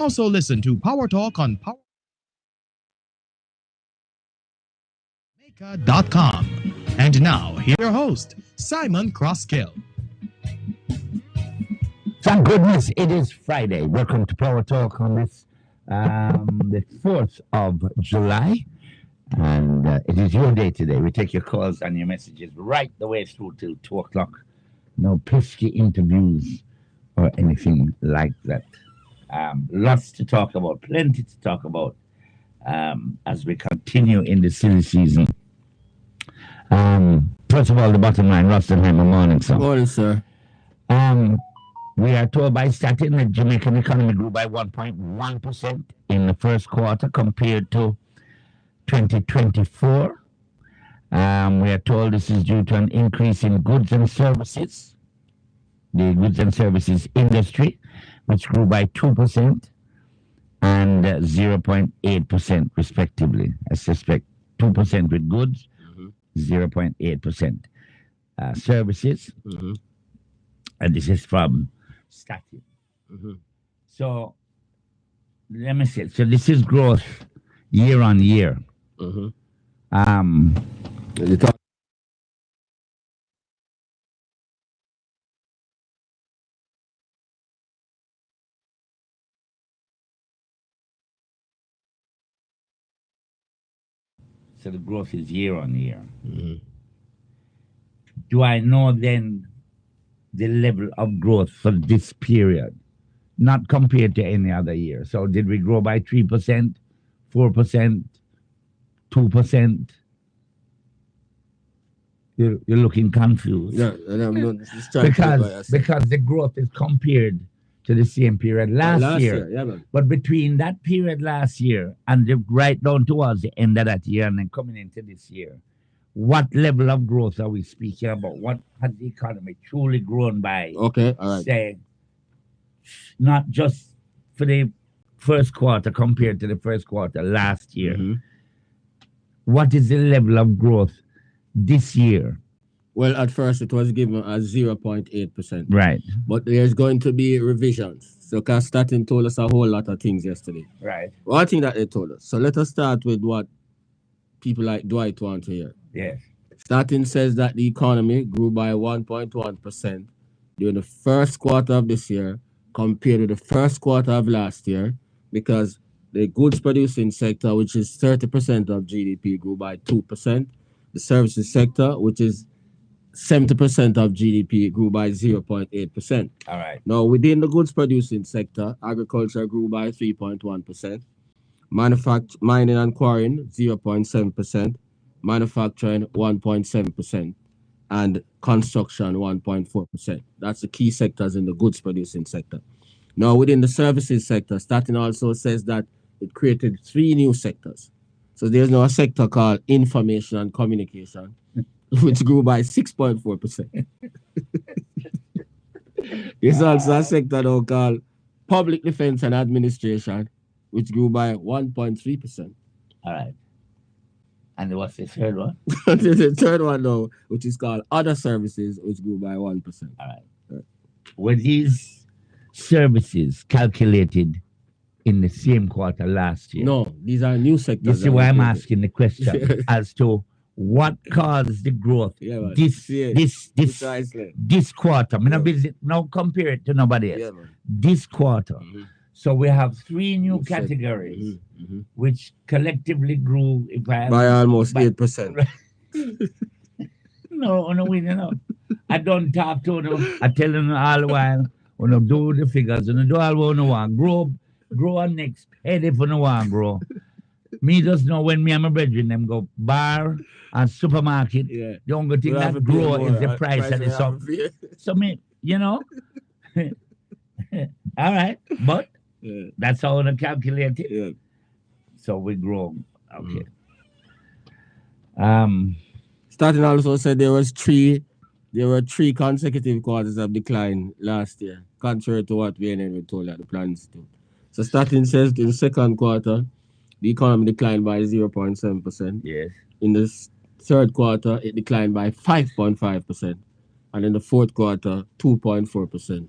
Also listen to Power Talk on powermaker.com. And now, here's your host, Simon Crosskill. Thank goodness it is Friday. Welcome to Power Talk on this, the 4th of July. And it is your day today. We take your calls and your messages right the way through till 2 o'clock. No pesky interviews or anything like that. Lots to talk about, plenty to talk about as we continue in the silly season. First of all, the bottom line, Rostenheimer morning, sir. Morning, sir. We are told by Statin that Jamaican economy grew by 1.1% in the first quarter compared to 2024. We are told this is due to an increase in goods and services, the goods and services industry, which grew by 2% and 0.8% respectively. I suspect 2% with goods, 0.8% services. And this is from Statin. So let me see. So this is growth year on year. So the growth is year on year. Do I know then the level of growth for this period, not compared to any other year? So did we grow by 3%, 4%, 2%? You're looking confused. Yeah, and I'm just trying because the growth is compared to the same period last year. Yeah, man. But between that period last year and right down towards the end of that year and then coming into this year, what level of growth are we speaking about? What has the economy truly grown by? Okay, all right. Say, not just for the first quarter compared to the first quarter last year. What is the level of growth this year? Well, at first it was given as 0.8%. Right. But there's going to be revisions. So Statin told us a whole lot of things yesterday. Right. One thing that they told us. So let us start with what people like Dwight want to hear. Yes. Statin says that the economy grew by 1.1% during the first quarter of this year compared to the first quarter of last year, because the goods producing sector, which is 30% of GDP, grew by 2%. The services sector, which is 70% of GDP, grew by 0.8%. All right. Now, within the goods producing sector, agriculture grew by 3.1%. Mining and quarrying, 0.7%. Manufacturing, 1.7%. And construction, 1.4%. That's the key sectors in the goods producing sector. Now, within the services sector, Statin also says that it created 3 new sectors. So there's now a sector called information and communication, which grew by 6.4%. There's also a sector now called public defense and administration, which grew by 1.3%. All right. And what's the third one? The third one now, which is called other services, which grew by 1%. All right. Were these services calculated in the same quarter last year? No, these are new sectors. You see why I'm asking the question as to what caused the growth this quarter. Now compare it to nobody else. This quarter. So we have 3 new categories which collectively grew by almost 8%. No. I don't talk to them. I tell them all the while, when I do the figures, when I do all what I want, grow on next head if I want to grow. Me just know when me and my brethren them go bar and supermarket, the only thing that grow is the price of the something. So me, all right, but that's how I calculate it. Yeah. So we grow. Okay. Statin also said there were 3 consecutive quarters of decline last year, contrary to what we told at the Plan Institute. So Statin says in the second quarter, the economy declined by 0.7%. Yes. In the third quarter, it declined by 5.5%. And in the fourth quarter, 2.4%.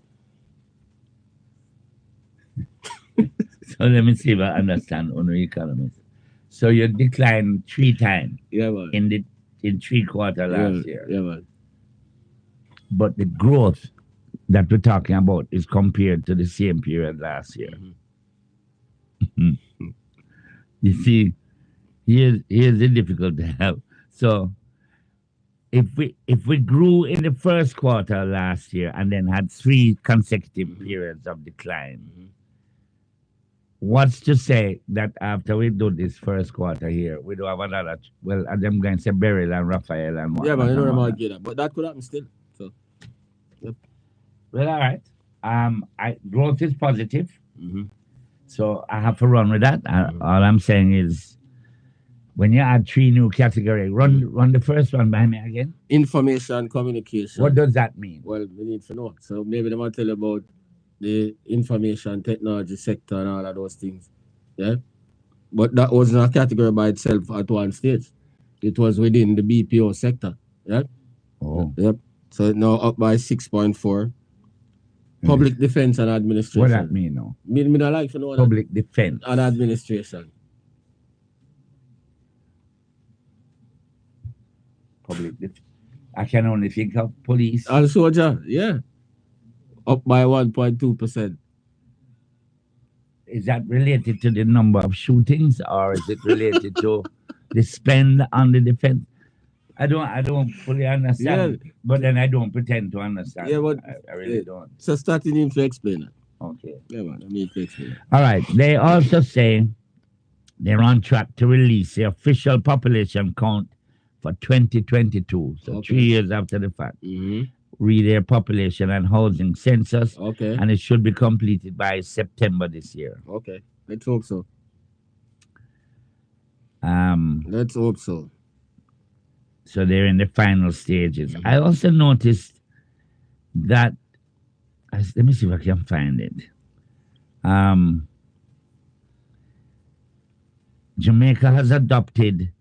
So let me see if I understand on the economist. So you declined 3 times man. in 3 quarters last year. Yeah, man. But the growth that we're talking about is compared to the same period last year. You see, here's the difficulty. So if we grew in the first quarter last year and then had 3 consecutive periods of decline, what's to say that after we do this first quarter here, we do have another, well, I'm going to say Beryl and Raphael and what? Yeah, but I don't know about that. But that could happen still. So, yep. Well, all right. Growth is positive. So I have to run with that. All I'm saying is, when you add 3 new categories, run the first one by me again. Information communication. What does that mean? Well, we need to know. So maybe they want to tell you about the information technology sector and all of those things. Yeah. But that wasn't a category by itself at one stage. It was within the BPO sector. Yeah. Oh. Yep. So now up by 6.4. Public defense and administration. What does that mean now? Me don't like to know Public defense and administration. Public defense. I can only think of police. And soldier, yeah. Up by 1.2%. Is that related to the number of shootings, or is it related to the spend on the defense? I don't fully understand, but then I don't pretend to understand. Yeah, but I really don't. So starting in to explain it. Okay. Yeah, man, I need to explain it. All right. They also say they're on track to release the official population count for 2022. So 3 years after the fact. Read their population and housing census. Okay. And it should be completed by September this year. Okay. Let's hope so. Let's hope so. So they're in the final stages. I also noticed that, let me see if I can find it. Jamaica has adopted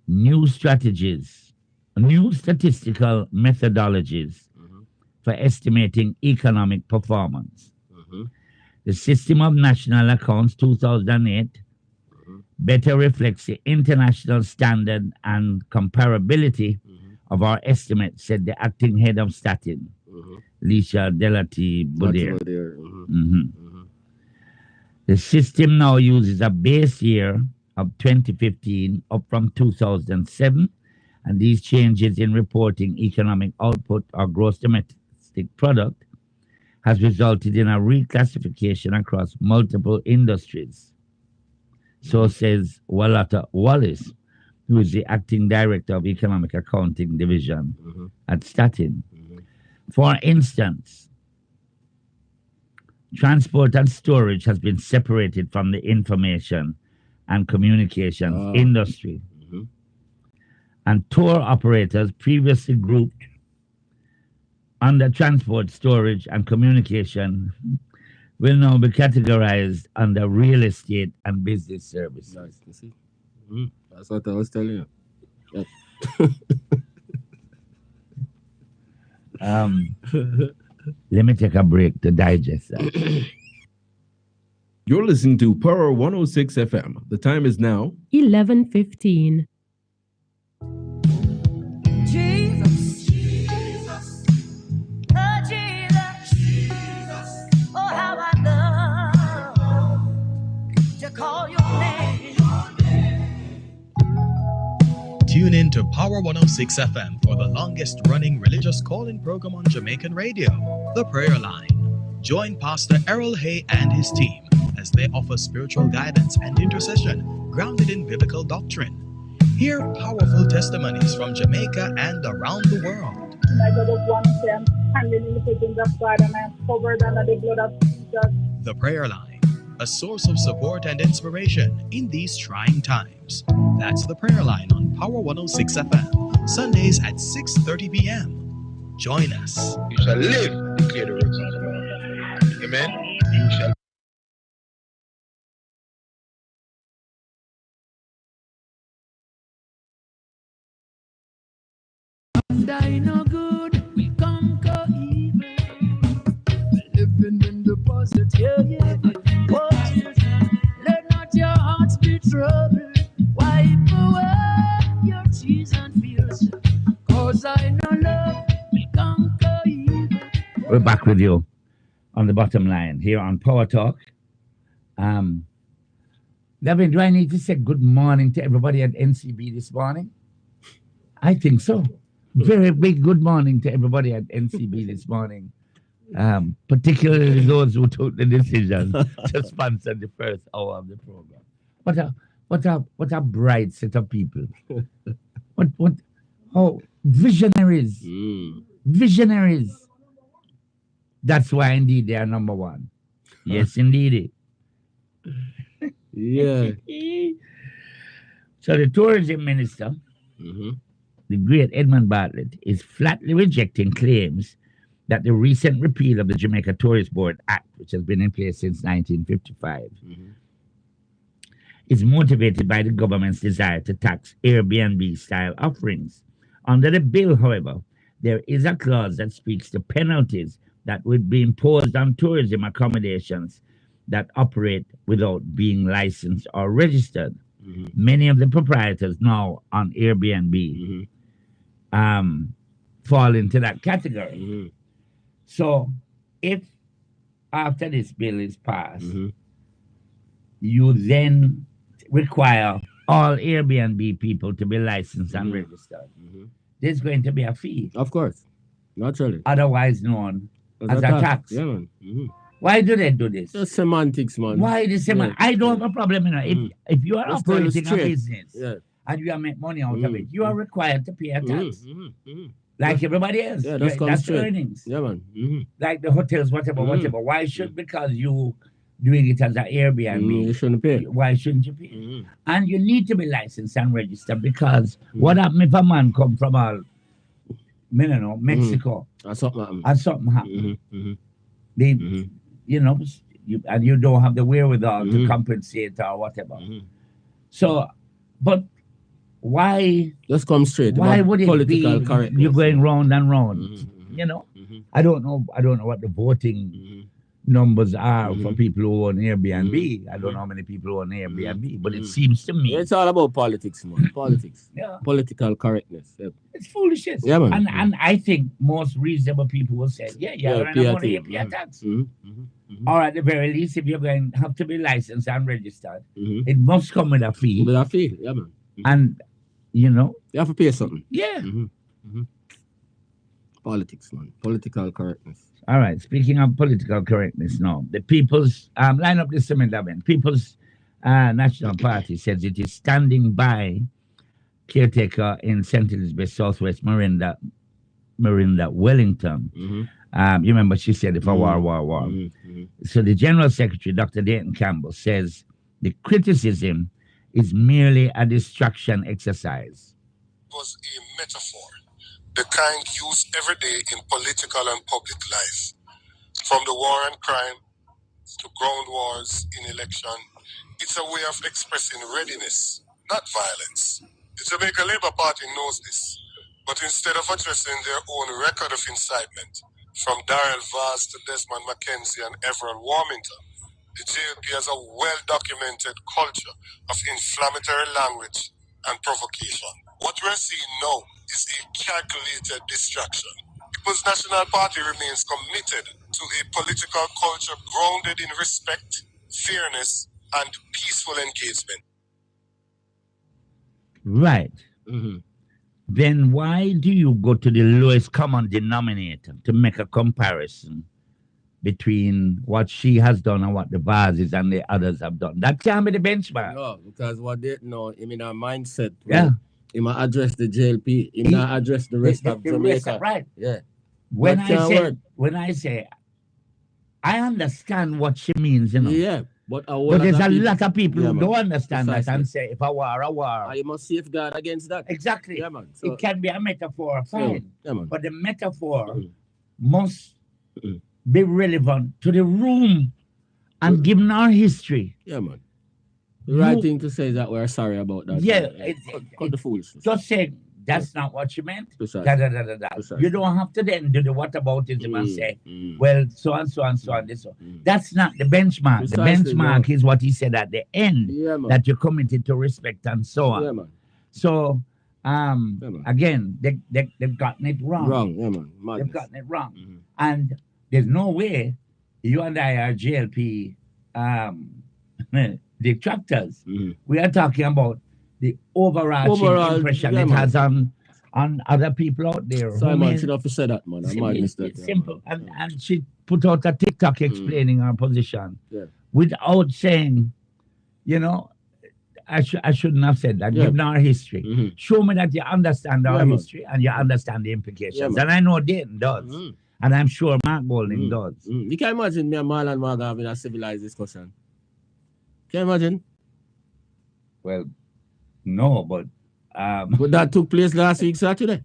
new strategies, new statistical methodologies for estimating economic performance. The System of National Accounts 2008 better reflects the international standard and comparability of our estimates, said the acting head of Statin, Lisha Delati Budir. The system now uses a base year of 2015 up from 2007, and these changes in reporting economic output or gross domestic product has resulted in a reclassification across multiple industries. So says Walata Wallace, who is the acting director of Economic Accounting Division at Statin. For instance, transport and storage has been separated from the information and communications industry. And tour operators previously grouped under transport, storage, and communication will now be categorized under real estate and business services. Nice. You see? That's what I was telling you. Let me take a break to digest that. You're listening to Power 106 FM. The time is now 11:15. Jesus, Jesus, oh Jesus, Jesus, oh how I love to call your name. Tune in to Power 106 FM for the longest running religious calling program on Jamaican radio, The Prayer Line. Join Pastor Errol Hay and his team as they offer spiritual guidance and intercession grounded in biblical doctrine. Hear powerful testimonies from Jamaica and around the world. I just want to say I'm standing in the presence of God and I'm covered under the blood of Jesus. The Prayer Line, a source of support and inspiration in these trying times. That's The Prayer Line on Power 106 FM, Sundays at 6:30 p.m. Join us. You shall live, declare the works of the Lord. Amen. You shall. Die no good, we conquer evil. Living in the positive, yeah. Oh, Jesus. trouble. Wipe away your tears and fears. Cause I know love will conquer evil. We're back with you on the bottom line here on Power Talk. David, do I need to say good morning to everybody at NCB this morning? I think so. Very big good morning to everybody at NCB this morning. Particularly those who took the decision to sponsor the first hour of the program. What a bright set of people. Visionaries. Visionaries. That's why indeed they are number one. Yes, indeed. Yeah. So the tourism minister, the great Edmund Bartlett, is flatly rejecting claims that the recent repeal of the Jamaica Tourist Board Act, which has been in place since 1955, is motivated by the government's desire to tax Airbnb-style offerings. Under the bill, however, there is a clause that speaks to penalties that would be imposed on tourism accommodations that operate without being licensed or registered. Many of the proprietors now on Airbnb fall into that category. So if after this bill is passed, you then require all Airbnb people to be licensed and registered, there's going to be a fee. Of course. Naturally. Otherwise known as a tax. Yeah, man. Why do they do this? Just semantics, man. Why the semantics? I don't have a problem, you know. If you are Let's operating a straight. business and you are making money out of it, you are required to pay a tax. Like everybody else. Yeah, that's straight. Earnings. Yeah, man. Like the hotels, whatever. Why should, because you doing it as an Airbnb, you shouldn't pay. Why shouldn't you pay? And you need to be licensed and registered, because what happens if a man come from all, I don't know, Mexico, and something happen? They, you know, you don't have the wherewithal to compensate or whatever. So, but why? Just come straight. Why would it political be correctness? you're going round and round? You know, I don't know what the voting numbers are for people who own Airbnb. I don't know how many people who own Airbnb, but it seems to me it's all about politics, man. Politics. Yeah. Political correctness. Yeah. It's foolishness. Yeah, man. And I think most reasonable people will say, yeah, pay a tax. Or at the very least, if you're going to have to be licensed and registered, it must come with a fee. With a fee, yeah, man. And, you know, you have to pay something. Yeah. Politics, man. Political correctness. All right. Speaking of political correctness now, the People's, line up this event. People's National Party says it is standing by caretaker in St. Elizabeth, Southwest Marinda Wellington. You remember she said, if a war. So the General Secretary, Dr. Dayton Campbell, says the criticism is merely a distraction exercise. It was a metaphor, the kind used every day in political and public life. From the war and crime to ground wars in election, it's a way of expressing readiness, not violence. The Jamaica Labour Party knows this, but instead of addressing their own record of incitement, from Darrell Vaz to Desmond McKenzie and Everett Warmington, the JLP has a well-documented culture of inflammatory language and provocation. What we're seeing now is a calculated distraction. People's National Party remains committed to a political culture grounded in respect, fairness, and peaceful engagement. Right. Then why do you go to the lowest common denominator to make a comparison between what she has done and what the Vazes and the others have done? That can't be the benchmark. No, because what they know, I mean, our mindset. Yeah. He might address the JLP. He not address the rest of Jamaica. Right. Yeah. When I say, I understand what she means, you know. Yeah. But there's a lot of people who don't understand that and say, if a war, a war. You must safeguard against that. Exactly. Yeah, man. So, it can be a metaphor, fine. Yeah, man. But the metaphor must be relevant to the room and given our history. Yeah, man. The right thing to say is that we're sorry about that. Yeah. Cut the foolishness. Just say That's not what you meant. Precisely. Da, da, da, da, da. Precisely. You don't have to then do the whataboutism and say, well, so and so and so and this. That's not the benchmark. Precisely, The benchmark is what he said at the end, Yeah, man. that you're committed to respect and so on. Yeah, man. So, man. again, they've gotten it wrong. Wrong. Yeah, man. They've Madness. gotten it wrong. And there's no way you and I are GLP detractors. We are talking about the overarching impression yeah, it man. has on other people out there. who Simon may- should have said that, man. I Sim- might it's, miss that. it's yeah, simple. man. And she put out a TikTok explaining her position Yeah. without saying, you know, I shouldn't have said that. Yeah. Given our history. Show me that you understand our Yeah, man. history and you understand the implications. Yeah, man. And I know Dayton does. And I'm sure Mark Golding does. You can imagine me and Marlon Marga having a civilized discussion. Can you imagine? Well, no, but But that took place last week, Saturday.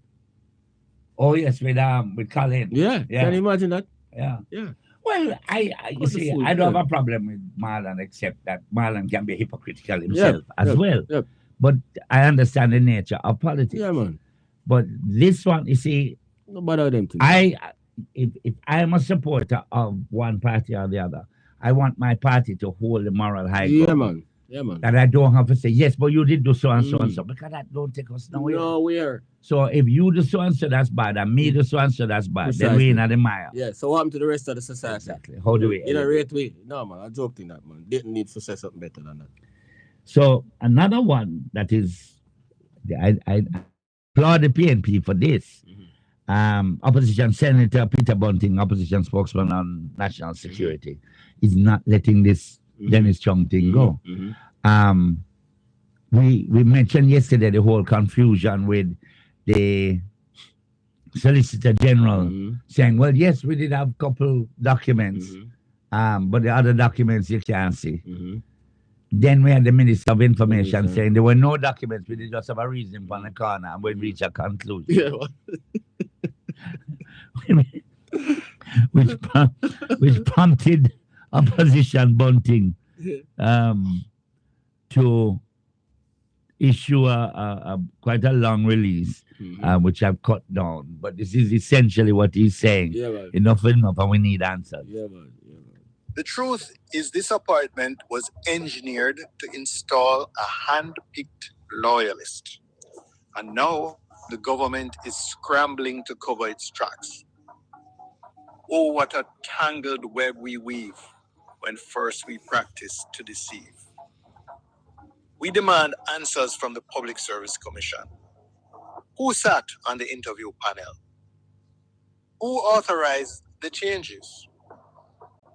oh yes, with Colin. Yeah. Yeah. Can you imagine that? Yeah. Yeah. Well, you What's the see, fool? I don't Yeah. have a problem with Marlon, except that Marlon can be hypocritical himself as yeah, well. yeah. But I understand the nature of politics. Yeah, man. But this one, you see, No bother them things. if I'm a supporter of one party or the other, I want my party to hold the moral high Yeah, ground. man. Yeah, man. That I don't have to say, yes, but you did do so and so and so, because that don't take us nowhere. Nowhere. So if you do so and so, that's bad, and me do so and so, that's bad. Then we in the mire. Yeah, so what happened to the rest of the society? Exactly. How do we? In a rate way. No, man, I joked in that, man. Didn't need to say something better than that. So another one that is, I applaud the PNP for this. Opposition Senator Peter Bunting, opposition spokesman on national security, is not letting this Dennis Chung thing go. We mentioned yesterday the whole confusion with the Solicitor General saying, well, yes, we did have a couple documents, but the other documents you can't see. Then we had the Minister of Information saying there were no documents, we did just have a reason on the corner and we'll reach a conclusion. Yeah. which prompted opposition Bunting to issue a quite a long release, which I've cut down. But this is essentially what he's saying. Yeah, man. Enough, and we need answers. Yeah, man. Yeah, man. The truth is this apartment was engineered to install a hand-picked loyalist. And now the government is scrambling to cover its tracks. Oh, what a tangled web we weave when first we practice to deceive. We demand answers from the Public Service Commission. Who sat on the interview panel? Who authorized the changes?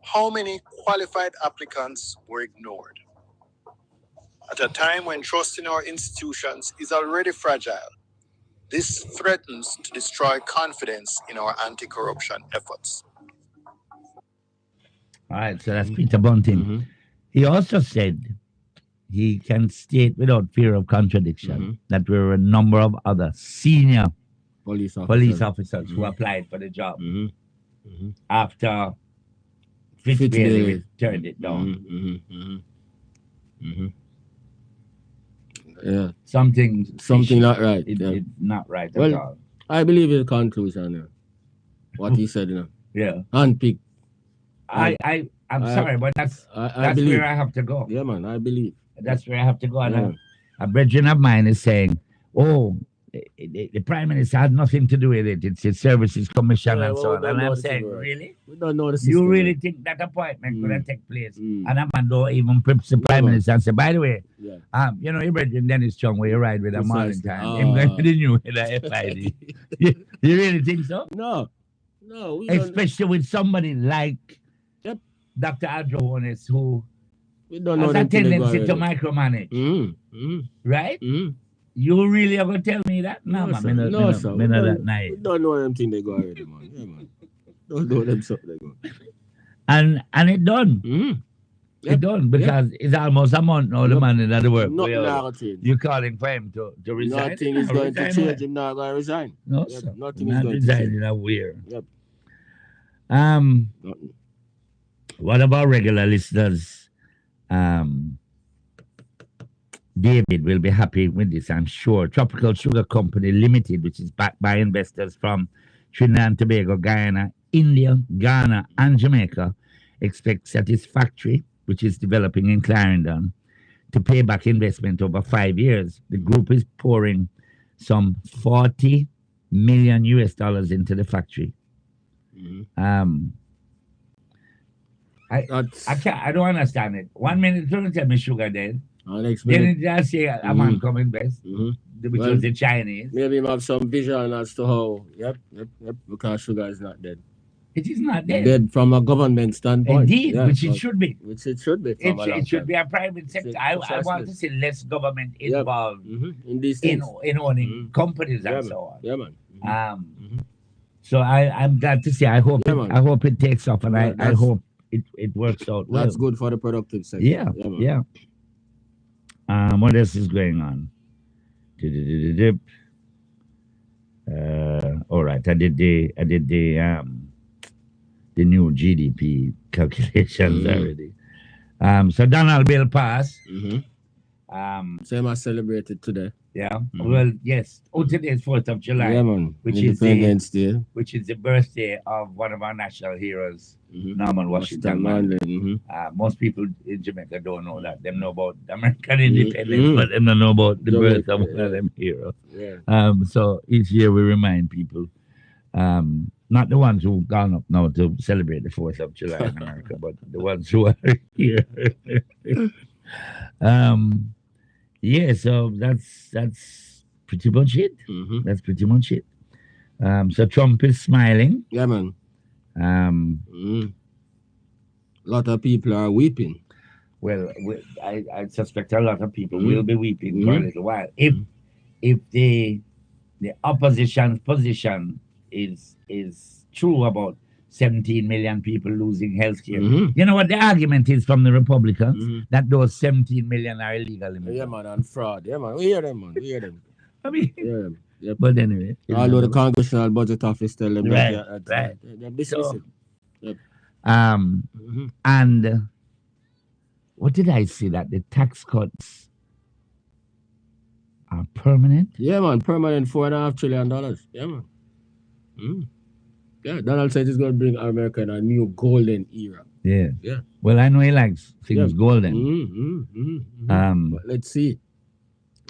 How many qualified applicants were ignored? At a time when trust in our institutions is already fragile, this threatens to destroy confidence in our anti-corruption efforts. All right, so that's Peter Bunting. He also said he can state without fear of contradiction that there were a number of other senior police officers who applied for the job after Fitzbailey turned it down. Yeah. Something not right. It's not right Well, at all. I believe in the conclusion. What he said, Yeah. Handpicked. I'm sorry, but that's believe. where I have to go. Yeah, man, I believe. That's where I have to go. And Yeah. a brethren of mine is saying, oh, the Prime Minister had nothing to do with it. It's his Services Commission and so on. And I'm saying, really? We don't know the system. You really think that appointment could have taken place? And a man don't even preps the Prime Minister and say, by the way, your brethren Dennis Chung, where you ride with a morning time, him going to the new with the FID. you really think so? No. We Especially with somebody like Dr. Adronis, who we don't know has a tendency to micromanage. Right? You really are going to tell me that? No, man. sir. Me no, Sir. me We no don't- that naive. We don't know them thing they go already, man. Yeah, man. Don't know them something they go. And it done. It done because it's almost a month now, the man in the work. Nothing Well, not gonna change. you calling for him to resign? Nothing is going to Resign change. what? Him not going to resign. No, Yep, sir. nothing Not is going to resigning change. a weird. Yep. Um, Nothing. what about regular listeners? David will be happy with this, I'm sure. Tropical Sugar Company Limited, which is backed by investors from Trinidad and Tobago, Guyana, India, Ghana, and Jamaica, expects Satisfactory, which is developing in Clarendon, to pay back investment over 5 years. The group is pouring some $40 million into the factory. I don't understand it. 1 minute, don't tell me Sugar dead. Next Then minute, it just say a man come invest, which Well, was the Chinese. maybe him have some vision as to how. Yep. Because sugar is not dead. It is not dead. Dead from a government standpoint. Indeed, Yeah, which it but- should be. Which it should be. From a long It should time. be a private sector. I want Precisely. to see less government Yep. involved In these in things. owning companies Yeah, and man. so on. Yeah, man. So I'm glad to see. I hope Yeah, man. I hope it takes off, and I That's- hope it works out well. That's good for the productive sector. Yeah, man. yeah. What else is going on? All right, I did the new GDP calculations already. So Donald Bill passed. Same as celebrated today. Yeah. Well, yes. Oh, today is 4th of July. Yeah, man. Which is Independence Day. which is the birthday of one of our national heroes, Norman Washington Manley. Most people in Jamaica don't know that. Them know about American independence, but them don't know about the birth of one of them heroes. Yeah. So each year we remind people, not the ones who've gone up now to celebrate the 4th of July in America, but the ones who are here. Yeah, so that's pretty much it. That's pretty much it. So Trump is smiling. Yeah, man. A lot of people are weeping. Well, I suspect a lot of people will be weeping for a little while. If the opposition's position is true about 17 million people losing health care. You know what the argument is from the Republicans? That those 17 million are illegal immigrants. Yeah, man, and fraud. Yeah, man. We hear them, man. We hear them. I mean, Yeah. Yep. but anyway. Although the Congressional Budget Office tell them Right, that they're dismissing. And what did I say? That the tax cuts are permanent? Yeah, man. Permanent $4.5 trillion. Yeah, man. Yeah, Donald said he's going to bring America in a new golden era. Yeah. Yeah. Well, I know he likes things golden. But let's see.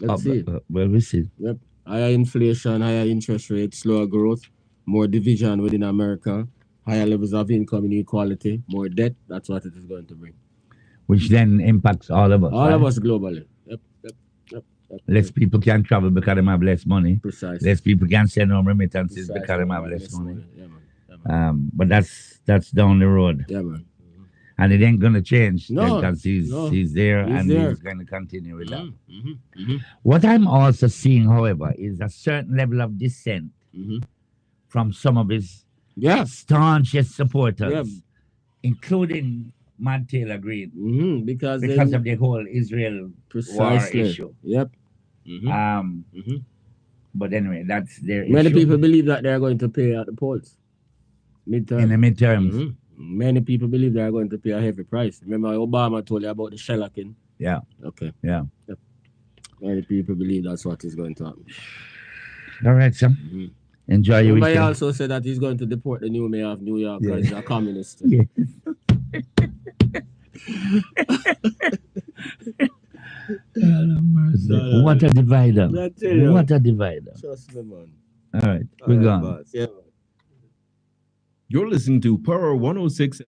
Let's see. Well, we see. Yep. Higher inflation, higher interest rates, slower growth, more division within America, higher levels of income inequality, more debt. That's what it is going to bring. Which then impacts all of us. All right? of us globally. Yep. Less people can travel because they have less money. Precisely. Less people can send home remittances because they have less money. Yeah, man. But that's down the road. Yeah, man. And it ain't gonna change No, because he's there and there. he's gonna continue with that. What I'm also seeing, however, is a certain level of dissent from some of his staunchest supporters, including Matt Taylor Green, because of the whole Israel war issue. Yep. But anyway, that's their Many issue. people believe that they are going to pay at the polls. Midterm. In the midterms. Many people believe they are going to pay a heavy price. Remember, Obama told you about the shellacking? Yeah. Okay. Yeah. Yep. Many people believe that's what is going to happen. All right, sir. Enjoy your Somebody weekend. also said that he's going to deport the new mayor of New York because he's a communist. Yeah. What a divider. What a divider. Trust me, man. All right, we're gone. Boss. Yeah. You're listening to Power 106.